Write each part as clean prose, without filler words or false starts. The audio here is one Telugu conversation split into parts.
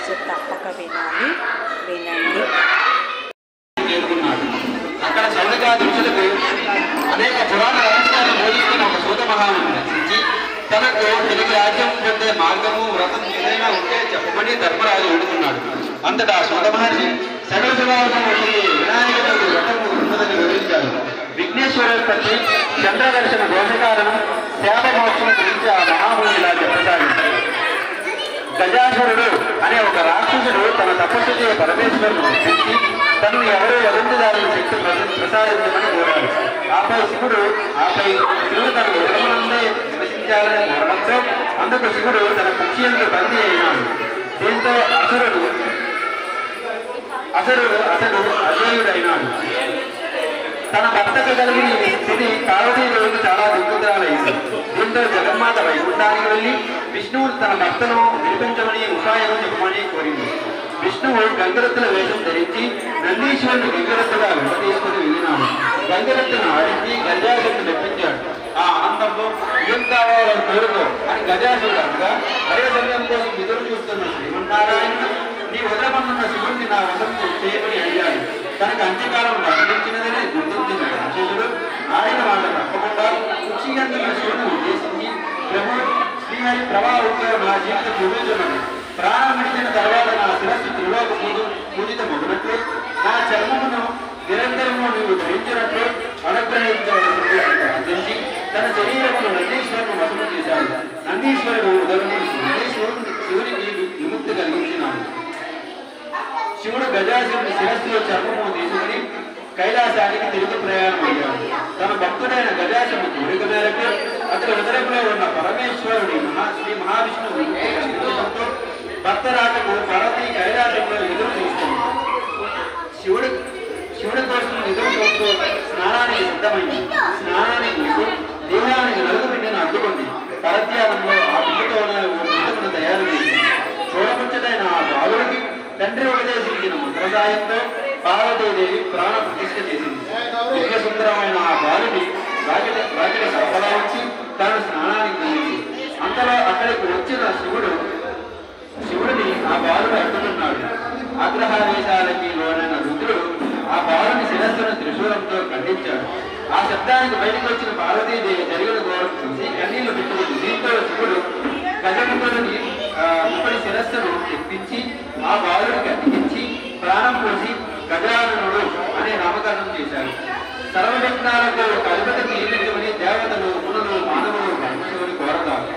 ఈరోజు తప్పక వినాలి, వినండి. అక్కడ సౌనకాది ఋషులకు అనేక పురాణ రహస్యాలను బోధిస్తున్న ఒక సూత మహాముని రచించి తనకు తిరిగి రాజ్యం పొందే మార్గము వ్రతం ఏదైనా ఉంటే చెప్పమని ధర్మరాజు అడుగుతున్నాడు. అంతటా సూత మహర్షి సకల స్వభావం వినాయకుడు వ్రతము ఉన్నదని వివరించాడు. విఘ్నేశ్వరోత్పత్తి, చంద్రదర్శన దోషకారణం, శాపమోక్షం గురించి ఆ మహాముని ఇలా చెప్పసాగించాడు. గజాసురుడు అనే ఒక రాక్షసుడు తన తపస్సుతో పరమేశ్వరుడు గుర్తించి తను ఎవరో వదంతిదారుని శక్తి ప్రసాదించమని కోరాడు. ఆపై శివుడు తన ఉదరమునందే నివసించాలని కోరడంతో అందుకు శివుడు తన కుక్షియంలో బందీ అయినాడు. దీంతో అతడు అజేయుడైనాడు. తన భర్తకు కలిగిన ఈ స్థితి పార్వతీదేవికి చాలా దుఃఖితురాలైంది. దీంతో జగన్మాత వైకుంఠానికి వెళ్ళి విష్ణువు తన భర్తను వినిపించమని ఉపాయం చెప్పమని కోరింది. విష్ణువు గంగరత్తుల వేషం ధరించి నందీశ్వరుని గంగరత్తుగా వెంట తీసుకుని వెళ్ళినాడు. గంగరత్తును ఆడించి గజాసురుడు మెప్పించాడు. ఆ ఆనందంలో ఏం కావాలో కోరుకో అని గజాసురుడు అనగా అదే సమయం కోసం ఎదురు చూస్తున్న శ్రీమన్నారాయణుడు నీ వదలమన్న శివుడిని నా వశం చేయమని అడిగాడు. తనకు అంత్యకాలం గమనించినదనే గుర్తించిన రాక్షసుడు ఆయన వాళ్ళ తప్పకుండా కుక్షిగంతున్న శివుని ఉద్దేశించి ప్రభు శ్రీహరి ప్రభావంలో నా జీవిత పూజించమని ప్రాణం విడిచిన తర్వాత నా శిరస్సు త్రిలోక పూజితమగినట్లు నా చర్మమును నిరంతరము నీవు ధరించినట్లు అనుగ్రహించవలసింది ప్రార్థించి తన శరీరమును నందీశ్వరుని వశము చేశాడు. నందీశ్వరుడు ఉదయం శివునికి విముక్తి కలిగించినాడు. శివుడు గజాసురుని శిరస్సులో చర్మము తీసుకుని కైలాసానికి తిరిగి ప్రయాణం అయ్యాడు. తన భక్తుడైన గజాసురుని కోరిక మేరకు అతని హృదయంలో ఉన్న పరమేశ్వరుడి శ్రీ మహావిష్ణువు కలిగించడంతో భక్త రాకకు పార్వతీ కైలాసంలో ఎదురు చూస్తుంది. శివుడి కోసం ఎదురు చూస్తూ స్నానానికి సిద్ధమైంది. స్నానానికి ముందు దేహానికి నలుగు పిండిని అడ్డుకుంది. పరధ్యానంలో ఆ పిండితో తయారు చేసింది. చూడముచ్చటైన ఆ బాలుడికి తండ్రి ఉపదేశించిన మంత్రసాయంతో పార్వతీదేవి ప్రాణ ప్రతిష్ఠ చేసింది. సుందరమైన ఆ బాలుడి వాకిట సరఫరా వచ్చి తాను స్నానానికి వెళ్ళింది. అంతలో అక్కడికి వచ్చిన శివుడిని ఆ బాలుడు అడ్డుకున్నాడు. ఆగ్రహావేశాలకి లోనైన రుద్రుడు ఆ బాలుని శిరస్సును త్రిశూలంతో ఖండించాడు. ఆ శబ్దానికి బయటకు వచ్చిన పార్వతీదేవి జరిగిన ఘోరం చూసి కన్నీళ్లు పెట్టుకుంది. దీంతో శివుడు గజముఖుడిని ముప్పటి శిరస్సును తెప్పించి ఆ బాలుడికి అతికించి ప్రాణం పోసి గజాననుడు అనే నామకరణం చేశారు. సర్వవిఘ్నాలకు ఒక అధిపతి నియమించమని దేవతలు, మునులు, మానవులు పరమశివుని కోరతారు.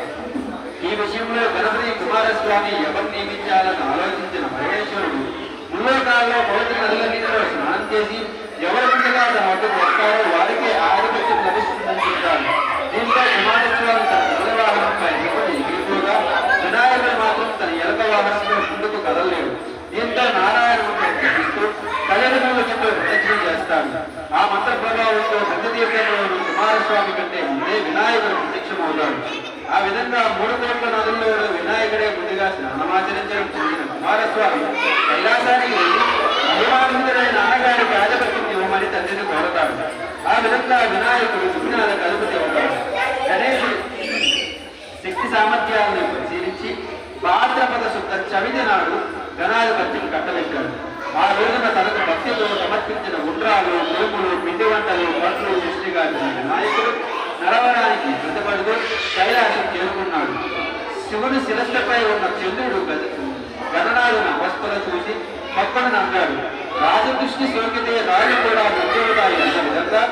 ఈ విషయంలో గణపతి కుమారస్వామి ఎవరు నియమించాలని ఆలోచించిన పరమేశ్వరుడు ముల్లోకాల్లో పవిత్ర నదుల నీటిలో స్నానం చేసి ఎవరు ముందుగా తన వద్దకు వస్తారో వారికే ఆధిపత్యం లభిస్తుందని చెప్పారు. దీంతో కుమారస్వామి తన గజ వాహనంపై ఎగిరిపోగా వినాయకుడు మాత్రం తన ఎలక వాహనంలో ముందుకు కదలలేడు. దీంతో నారాయణుడు ప్రయత్నిస్తూ కళ్యాణముల కింద ప్రదక్షిణ చేస్తాడు. ఆ మంత్ర ప్రభావంతో గంగతీర్థంలోని కుమారస్వామి కంటే ముందే వినాయకుడు ప్రత్యక్షమవుతాడు. ఆ విధంగా 3 కోట్ల నదుల్లో వినాయకుడే ముందుగా స్నానమాచరించడం చూసిన కుమారస్వామి కైలాసానికి వెళ్ళి అభిమానుడైన నాన్నగారికి ఆధిపత్యం ఇవ్వమని తండ్రిని కోరతాడు. ఆ విధంగా వినాయకుడు విఘ్నాలకు అధిపతి అవుతాడు. గణేశుడు శక్తి సామర్థ్యాలను పరిశీలించి భాద్రపద శుద్ధ చవితి నాడు గణాధిపత్యం కట్టబెట్టాడు. ఆ రోజున తనకు భక్తితో సమర్పించిన ఉండ్రాలు, ఉరుములు, పిండి వంటలు, పట్లు సృష్టిగా వినాయకుడు నడవడానికి ప్రతిపడుతూ కైలాసం చేరుకున్నాడు. శివుని శిరస్సుపై ఉన్న చంద్రుడు గణనాథుని అవస్థలు చూసి పక్కన నవ్వాడు. రాజదృష్టి సోకితే రాజు కూడా ముఖ్యవుతాయి అన్న విధంగా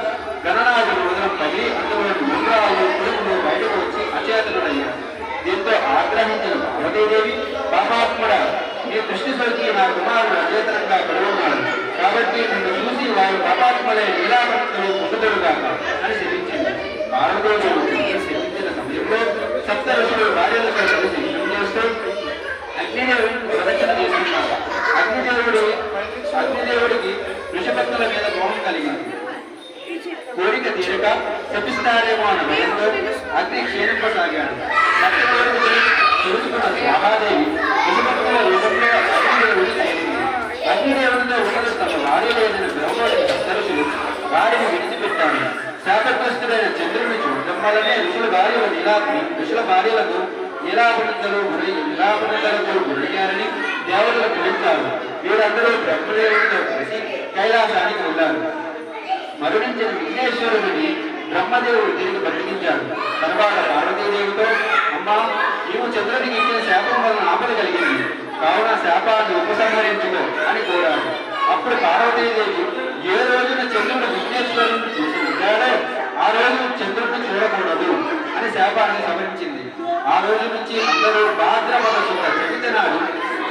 గణనాథుడు ఉదయం పడి అందులోని ఉండ్రాలు, ఉరుములు బయటకు వచ్చి అచేతనుడయ్యాడు. దీంతో ఆగ్రహించిన పార్వతీదేవి పాపాత్ముడ నీ దృష్టి సోకి నా కుమారుడు అచేతనంగా కడుగున్నాడు కాబట్టి నిన్ను చూసి వారు పాపాత్మలే నీలాభక్తులు పొందుతారుగాక అని శపించింది. పార్వతీదేవి శపించిన సమయంలో సప్త ఋషులు భార్యలతో కలిసి యుద్ధం చేస్తూ అగ్నిదేవుని ప్రదక్షిణ చేస్తున్నారు. అగ్నిదేవుడికి ఋషభక్తుల మీద మోహం కలిగింది. కోరిక తీరక శపిస్తారేమో అన్న భయంతో అగ్ని క్షీణింపసాగాడు. తెలుసుకున్న స్వాహాదేవి ఋషభక్తుల రూపంలో అగ్నిదేవుడి చేరింది. అగ్నిదేవుడితో ఉన్నది తమ వారి లేదని బ్రహ్మోడి సరస్సులు వారిని విడిచిపెట్టాడు. శాపగ్రస్తుడైన చంద్రుడిని చూడటం వల్లనే ఋషుల భార్యలకు ఇలాపనిందరూ గురయ్యారని దేవతలు పిలుస్తారు. వీరందరూ బ్రహ్మదేవుడితో కలిసి కైలాసానికి వెళ్ళారు. మరణించిన విఘ్నేశ్వరుడిని బ్రహ్మదేవుడు తిరిగి బతికించాడు. తర్వాత పార్వతీదేవితో, అమ్మా, నీవు చంద్రుడికి ఇచ్చిన శాపం వలన ఆపద కలిగింది, కావున శాపాన్ని ఉపసంహరించుకో అని కోరాడు. అప్పుడు పార్వతీదేవి, ఏ రోజున చంద్రుడు విఘ్నేశ్వరుని చూసి ఉంటాడో ఆ రోజు చంద్రుడిని చూడకూడదు అని శాపాన్ని సవరించింది. ఆ రోజు నుంచి అందరూ భాద్రపద శుద్ధ చవితి నాడు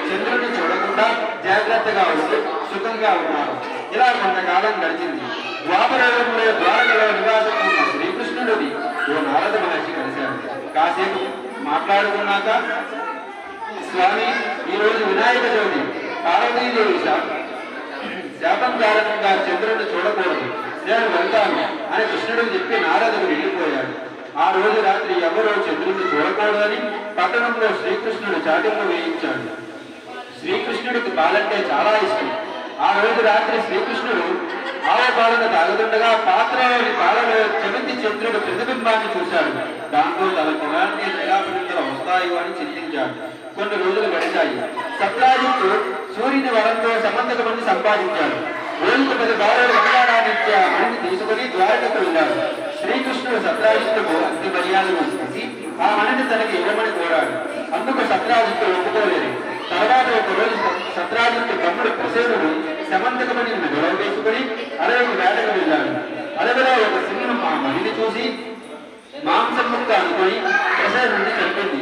చంద్రుడిని చూడకుండా జాగ్రత్తగా ఉంటూ సుఖంగా ఉన్నారు. ఇలా కొంతకాలం గడిచింది. ద్వాపరయుగంలో ద్వారకలో నివాసం ఉన్న శ్రీకృష్ణుడిని ఓ నారద మహర్షి కలిశాడు. కాసేపు మాట్లాడుకున్నాక, స్వామి, ఈరోజు వినాయక చవితి, పార్వతీదేవి శాపం కారణంగా చంద్రుడిని చూడకూడదు, నేను వెళ్తాను అని కృష్ణుడికి చెప్పి నారదుడు వెళ్ళిపోయాడు. ఆ రోజు రాత్రి ఎవరో చంద్రుడిని చూడకూడదని పట్టణంలో శ్రీకృష్ణుడు చాటింపు వేయించాడు. శ్రీకృష్ణుడికి పాలంటే చాలా ఇష్టం. ఆ రోజు రాత్రి శ్రీకృష్ణుడు ఆవ పాలన తాగుతుండగా పాత్రలోని పాలలో చవితి చంద్రుడు ప్రతిబింబాన్ని చూశాడు. దాంతో తన కులాన్ని శ్రీరాపనిందలు వస్తాయో అని చింతించాడు. కొన్ని రోజులు గడిచాయి. సత్రాజిత్తు సూర్యుని వరంతో సమంతకమని సంపాదించాడు. రోజుకు 10 బారులు బంగారాన్నిచ్చే ఆ మణిని తీసుకుని ద్వారకకు వెళ్ళాడు. శ్రీకృష్ణుడు సత్రాజిత్తుకు అతి మర్యాదలు చేసి ఆ మణిని తనకి ఇవ్వమని కోరాడు. అందుకు సత్రాజిత్తు ఒప్పుకోలేదు. తర్వాత ఒకరోజు సత్రాజిత్తు తమ్ముడు ప్రసేనుడు సమంతకమణి గొడవ వేసుకుని అడవికి వేటకు వెళ్ళాడు. అడవిలో ఒక సింహం ఆ మణిని చూసి మాంసం ముక్క అనుకుని ప్రసేనుడిని చంపింది.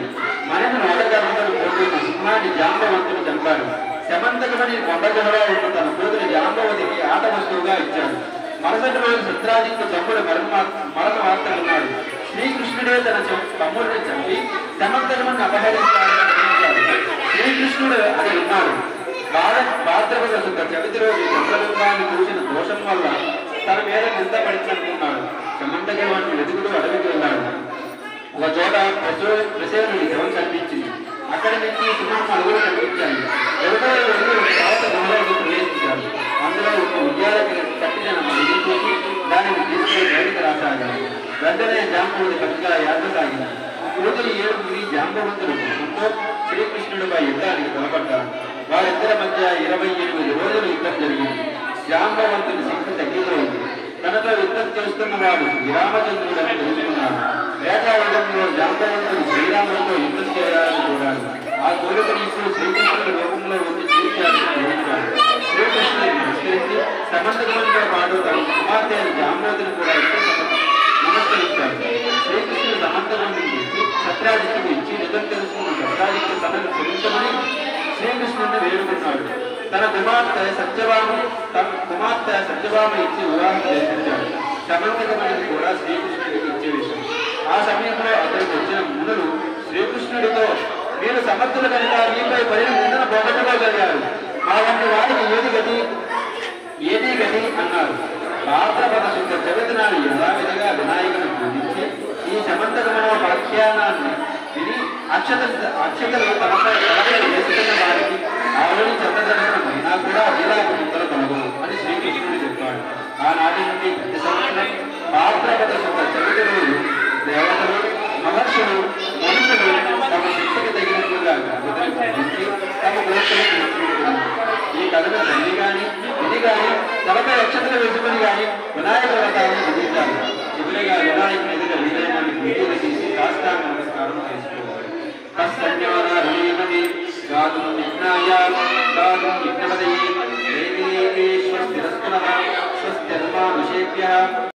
మణిని నోటగర్భను పోతున్న సింహాన్ని జాంబవంతుడు చంపాడు. సమంతకమణి కొండగుహలో ఉన్న తన కూతురు జాంబవతికి ఆట వస్తువుగా ఇచ్చాడు. మరుసటి రోజు సత్రాజిత్తు తమ్ముడు మరణ వార్త విన్నాడు. శ్రీకృష్ణుడే తన తమ్ముడిని చంపి సమంతకమణి అపహరిస్తాడని గ్రహించాడు. శ్రీకృష్ణుడు అది విన్నాడు. భాద్రపద శుద్ధ చవితి రోజు చంద్రబింబాన్ని చూసిన దోషం వల్ల తన మీద కింద పడిందనుకున్నాడు. సమంతకమణి వెతుకుడు అడవికి వెళ్ళాడు. ఒక చోట ప్రసేనుడి శవం కనిపించింది. అక్కడి నుంచి సింహం నలుగురు కనిపించాయి. ఎవరో పాత గుహలోకి ప్రవేశించాడు. అందులో ఒక ఉద్యాలకి కట్టిన మణిని చూసి దానిని తీసుకుని బయటకు రాసాగాడు. వెంటనే జాంబవతి పక్కగా యాగసాగింది. కూతురు 7 జాంబవంతుడు కుటుంబంతో శ్రీకృష్ణుడిపై యుద్ధానికి తలపడ్డారు. వారిద్దరి మధ్య 28 రోజులు యుద్ధం జరిగింది. జాంబవంతుని శక్తి తగ్గిపోయింది. తనతో యుద్ధం చేస్తున్న వాడు శ్రీరామచంద్రుడని తెలుసుకున్నాడు. వేటాయుధంలో జాంబవంతుడు శ్రీరాముడితో యుద్ధం చేయాలని కోరాడు. ఆ కోరికను ఇప్పుడు శ్రీకృష్ణుడి రూపంలో వచ్చి తీర్చాలని గ్రహించాడు. శ్రీకృష్ణుడిని నమస్కరించి సమంతకమణితో పాటు తన కుమార్తె అయిన జాంబవతిని కూడా నమస్కరించాడు. శ్రీకృష్ణుడు సమంతకమణిని ఇచ్చి సత్రాజిత్తుకు ఇచ్చి నిజం తెలుసుకున్న సత్రాజిత్తు తనను క్షమించమని శ్రీకృష్ణుడిని వేడుకున్నాడు. తన కుమార్తె సత్యభామ ఇచ్చి వివాహం చేయించాడు. సమంతకమణిని కూడా శ్రీకృష్ణుడికి ఇచ్చే విషయం. ఆ సమయంలో అతనికి వచ్చిన మునులు శ్రీకృష్ణుడితో, మీరు సమర్థులు కనుక మీపై పడిన నిందన పోగొట్టుకోగలిగారు. మా వంటి వారికి ఏది గతి అన్నారు. భాద్రపద శుద్ధ చవితి నాడు యథావిధిగా వినాయకుని పూజించి ఈ సమంతకమణి వ్యాఖ్యానాన్ని విని అక్షతలు తనపై వేసుకున్న వారికి ఆవిడ చంద్రదర్శనమైనా కూడా వీలాకు ముద్దలు కలగవు అని శ్రీకృష్ణుడు చెప్పాడు. ఆనాటి నుండి ప్రతి సంవత్సరం భాద్రపద శుద్ధ చవితి రోజు దేవతలు, మహర్షులు, మనుషులు తమ శక్తికి తగినట్లుగా గణపతిని పూజించి తమ కోరికలు తీర్చుకుంటున్నారు. ఈ కథను తల్లి గాని ఇది గాని తలపై అక్షతలు వేసుకుని గాని వినాయక వ్రతాన్ని విధించాలి. చివరిగా వినాయకుని ఎదుట విజయనాన్ని వీడియోలు తీసి సాష్టాంగ నమస్కారం చేసుకోవాలి. స్వస్తి